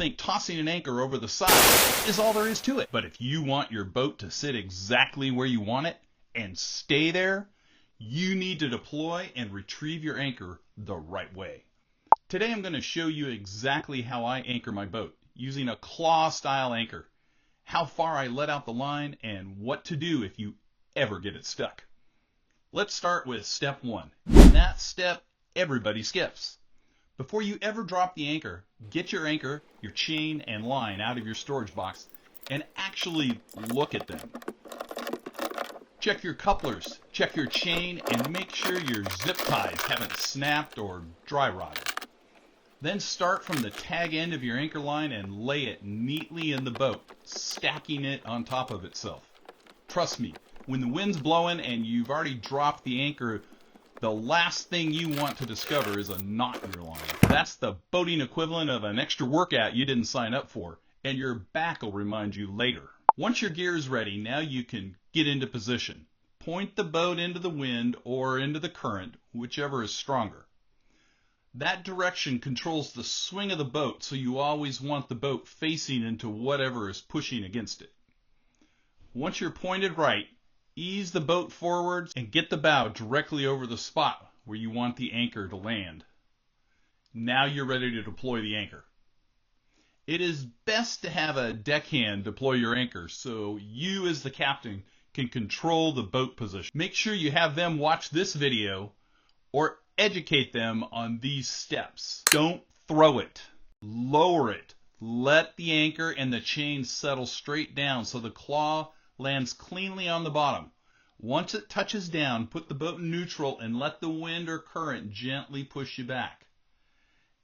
think tossing an anchor over the side is all there is to it. But if you want your boat to sit exactly where you want it and stay there, you need to deploy and retrieve your anchor the right way. Today I'm going to show you exactly how I anchor my boat using a claw-style anchor, how far I let out the line, and what to do if you ever get it stuck. Let's start with step one. And that step everybody skips. Before you ever drop the anchor, get your anchor, your chain, and line out of your storage box and actually look at them. Check your couplers, check your chain, and make sure your zip ties haven't snapped or dry rotted. Then start from the tag end of your anchor line and lay it neatly in the boat, stacking it on top of itself. Trust me, when the wind's blowing and you've already dropped the anchor, the last thing you want to discover is a knot in your line. That's the boating equivalent of an extra workout you didn't sign up for, and your back will remind you later. Once your gear is ready, now you can get into position. Point the boat into the wind or into the current, whichever is stronger. That direction controls the swing of the boat, so you always want the boat facing into whatever is pushing against it. Once you're pointed right, ease the boat forwards and get the bow directly over the spot where you want the anchor to land. Now you're ready to deploy the anchor. It is best to have a deckhand deploy your anchor so you as the captain can control the boat position. Make sure you have them watch this video or educate them on these steps. Don't throw it. Lower it. Let the anchor and the chain settle straight down so the claw lands cleanly on the bottom. Once it touches down, put the boat in neutral and let the wind or current gently push you back.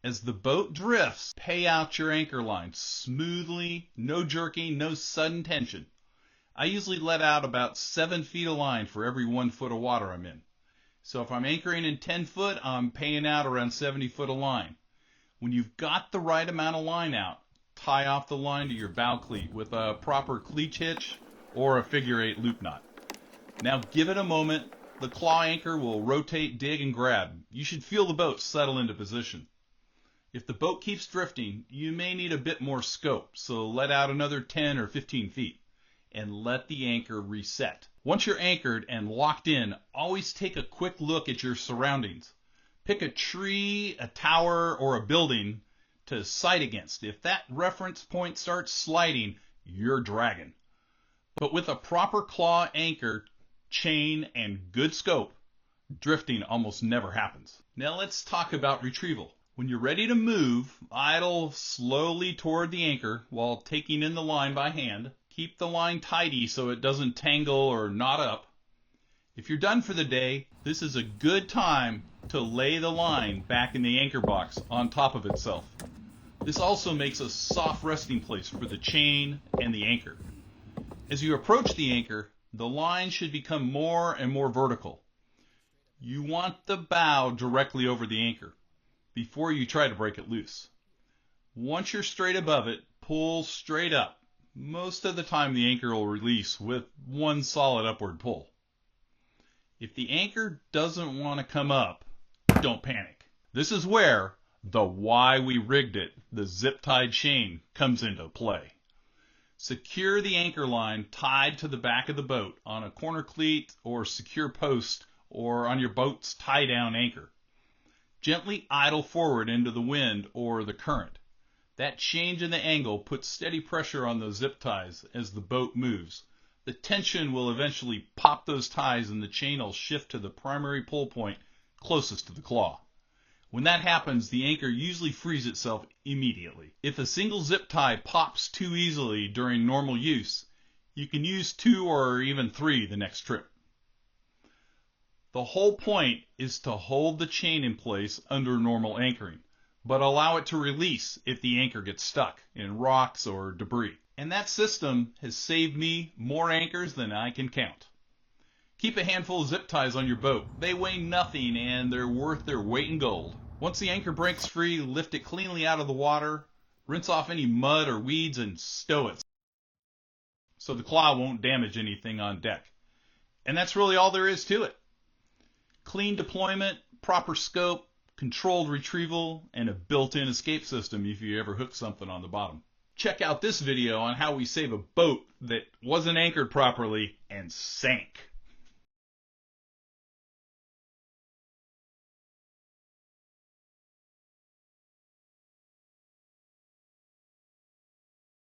As the boat drifts, pay out your anchor line smoothly, no jerking, no sudden tension. I usually let out about 7 feet of line for every 1 foot of water I'm in. So if I'm anchoring in 10 foot, I'm paying out around 70 foot of line. When you've got the right amount of line out, tie off the line to your bow cleat with a proper cleat hitch or a figure 8 loop knot. Now give it a moment. The claw anchor will rotate, dig, and grab. You should feel the boat settle into position. If the boat keeps drifting, you may need a bit more scope, so let out another 10 or 15 feet and let the anchor reset. Once you're anchored and locked in, always take a quick look at your surroundings. Pick a tree, a tower, or a building to sight against. If that reference point starts sliding, you're dragging. But with a proper claw anchor, chain, and good scope, drifting almost never happens. Now let's talk about retrieval. When you're ready to move, idle slowly toward the anchor while taking in the line by hand. Keep the line tidy so it doesn't tangle or knot up. If you're done for the day, this is a good time to lay the line back in the anchor box on top of itself. This also makes a soft resting place for the chain and the anchor. As you approach the anchor, the line should become more and more vertical. You want the bow directly over the anchor before you try to break it loose. Once you're straight above it, pull straight up. Most of the time the anchor will release with one solid upward pull. If the anchor doesn't want to come up, don't panic. This is where the why we rigged it, the zip-tied chain, comes into play. Secure the anchor line tied to the back of the boat on a corner cleat or secure post or on your boat's tie-down anchor. Gently idle forward into the wind or the current. That change in the angle puts steady pressure on those zip ties as the boat moves. The tension will eventually pop those ties and the chain will shift to the primary pull point closest to the claw. When that happens, the anchor usually frees itself immediately. If a single zip tie pops too easily during normal use, you can use 2 or even 3 the next trip. The whole point is to hold the chain in place under normal anchoring, but allow it to release if the anchor gets stuck in rocks or debris. And that system has saved me more anchors than I can count. Keep a handful of zip ties on your boat. They weigh nothing and they're worth their weight in gold. Once the anchor breaks free, lift it cleanly out of the water, rinse off any mud or weeds, and stow it so the claw won't damage anything on deck. And that's really all there is to it. Clean deployment, proper scope, controlled retrieval, and a built-in escape system if you ever hook something on the bottom. Check out this video on how we save a boat that wasn't anchored properly and sank.